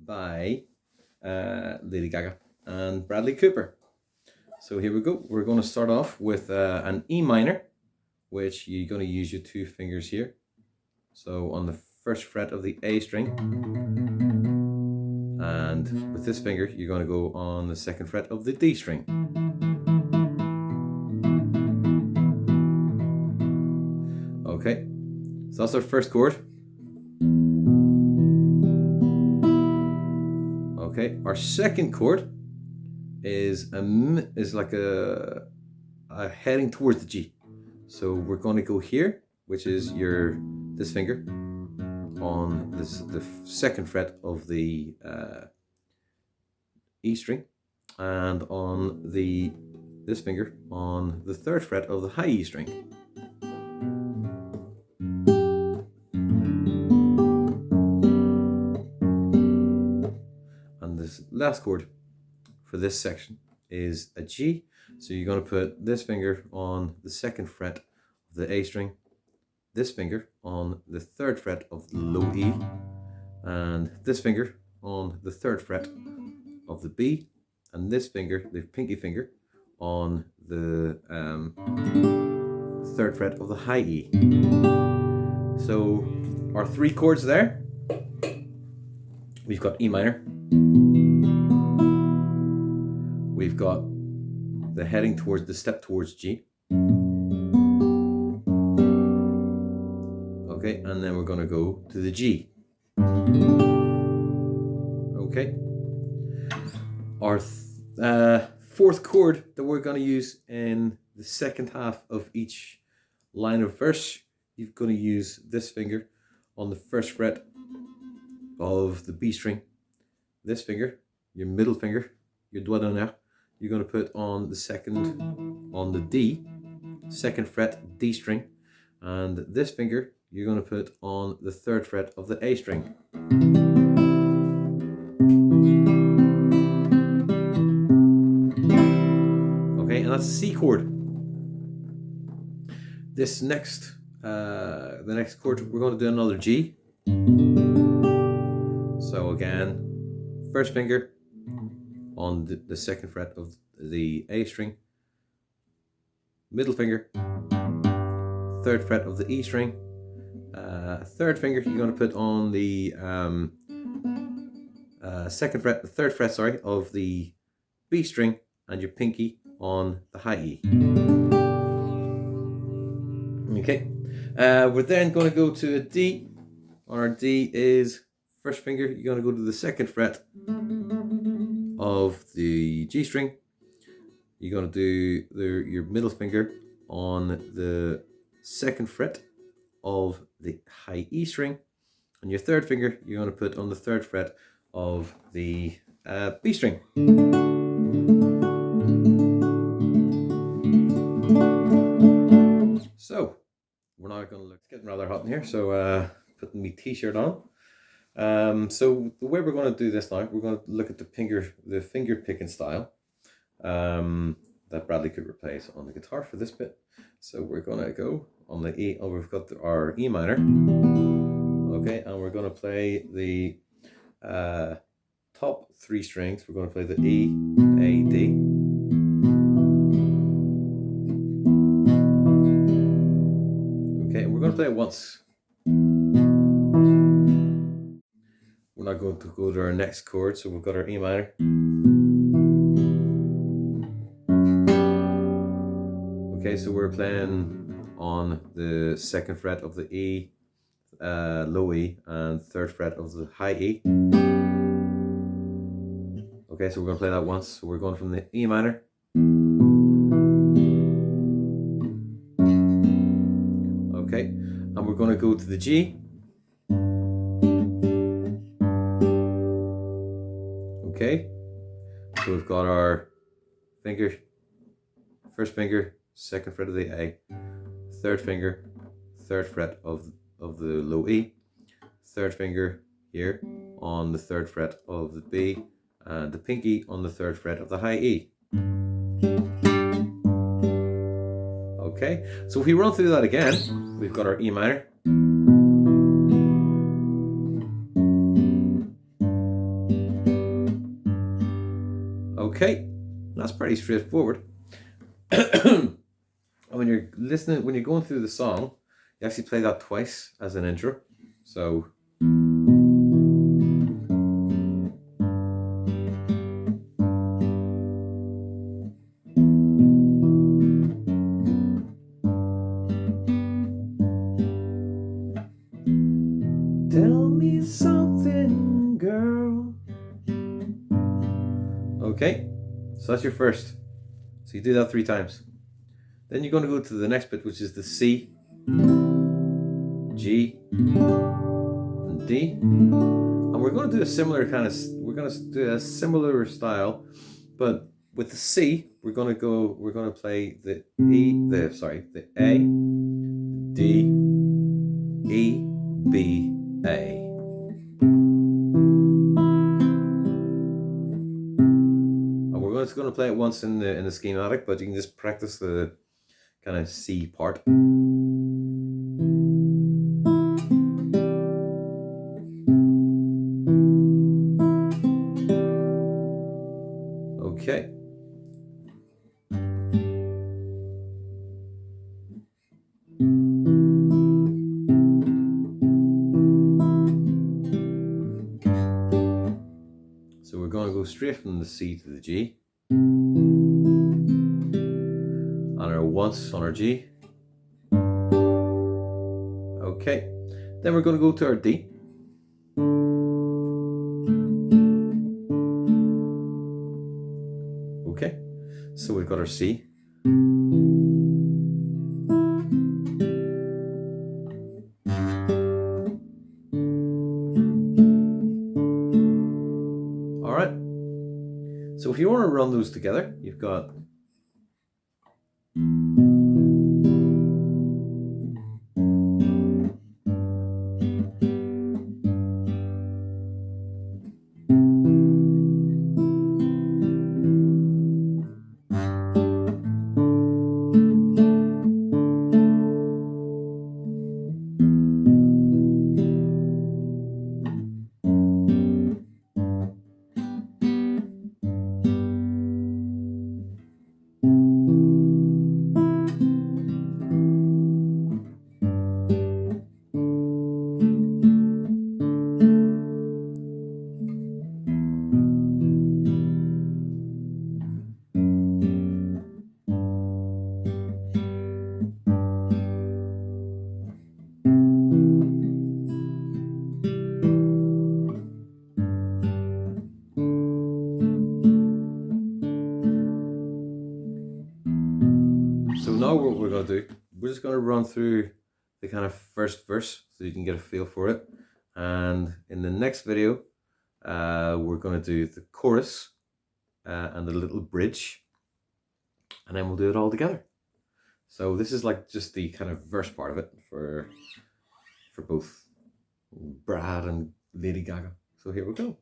by Lady Gaga and Bradley Cooper. So here we go. We're going to start off with an E minor, which you're going to use your two fingers here. So on the first fret of the A string, and with this finger you're going to go on the second fret of the D string. Okay, so that's our first chord. Okay, our second chord is like a heading towards the G. So we're going to go here, which is this finger on the second fret of the E string, and on this finger on the third fret of the high E string. And this last chord for this section is a G. So you're going to put this finger on the second fret of the A string, this finger on the third fret of the low E, and this finger on the third fret of the B, and this finger, the pinky finger, on the third fret of the high E. So our three chords there, we've got E minor, we've got the heading towards the step towards G. Okay, and then we're going to go to the G. Okay, our fourth chord that we're going to use in the second half of each line of verse, you're going to use this finger on the first fret of the B string, this finger, your middle finger, your doigt d'honneur, you're going to put on the second, on the D, second fret D string, and this finger you're going to put on the third fret of the A string. Okay, and that's C chord. This next, the next chord, we're going to do another G. So again, first finger on the second fret of the A string, middle finger, third fret of the E string, third finger you're going to put on the third fret, sorry, of the B string, and your pinky on the high E. Okay, we're then going to go to a D. On our D is first finger, you're going to go to the second fret of the G string. You're going to do your middle finger on the second fret of the high E string, and your third finger you're going to put on the third fret of the B string. So we're now going to look, it's getting rather hot in here, so putting my t-shirt on. So the way we're going to do this now, we're going to look at the finger picking style that Bradley Cooper plays on the guitar for this bit. So we're going to go on the E. Oh, we've got our E minor. Okay, and we're going to play the top three strings. We're going to play the E, A, D. Okay, and we're going to play it once. We're not going to go to our next chord, so we've got our E minor. Okay, so we're playing on the second fret of the E, low E, and third fret of the high E. Okay, so we're going to play that once. So we're going from the E minor. Okay, and we're going to go to the G. Okay, so we've got our finger, first finger, second fret of the A, third finger, third fret of the low E, third finger here on the third fret of the B, and the pinky on the third fret of the high E. Okay, so if we run through that again, we've got our E minor. Okay, that's pretty straightforward. And when you're listening, when you're going through the song, you actually play that twice as an intro. So. Tell me something, girl. Okay, so that's your first. So you do that 3 times. Then you're going to go to the next bit, which is the C, G, and D. And we're going to do a similar kind of, we're going to do a similar style, but with the C, we're going to play the the A, D, E, B, A. And we're just going to play it once in the schematic, but you can just practice the kind of C part. Okay. So we're going to go straight from the C to the G. And our once on our G. Okay. Then we're going to go to our D. Okay. So we've got our C. Alright. So if you want to run those together, you've got So now what we're going to do, we're just going to run through the kind of first verse so you can get a feel for it. And in the next video, we're going to do the chorus and the little bridge. And then we'll do it all together. So this is like just the kind of verse part of it for both Brad and Lady Gaga. So here we go.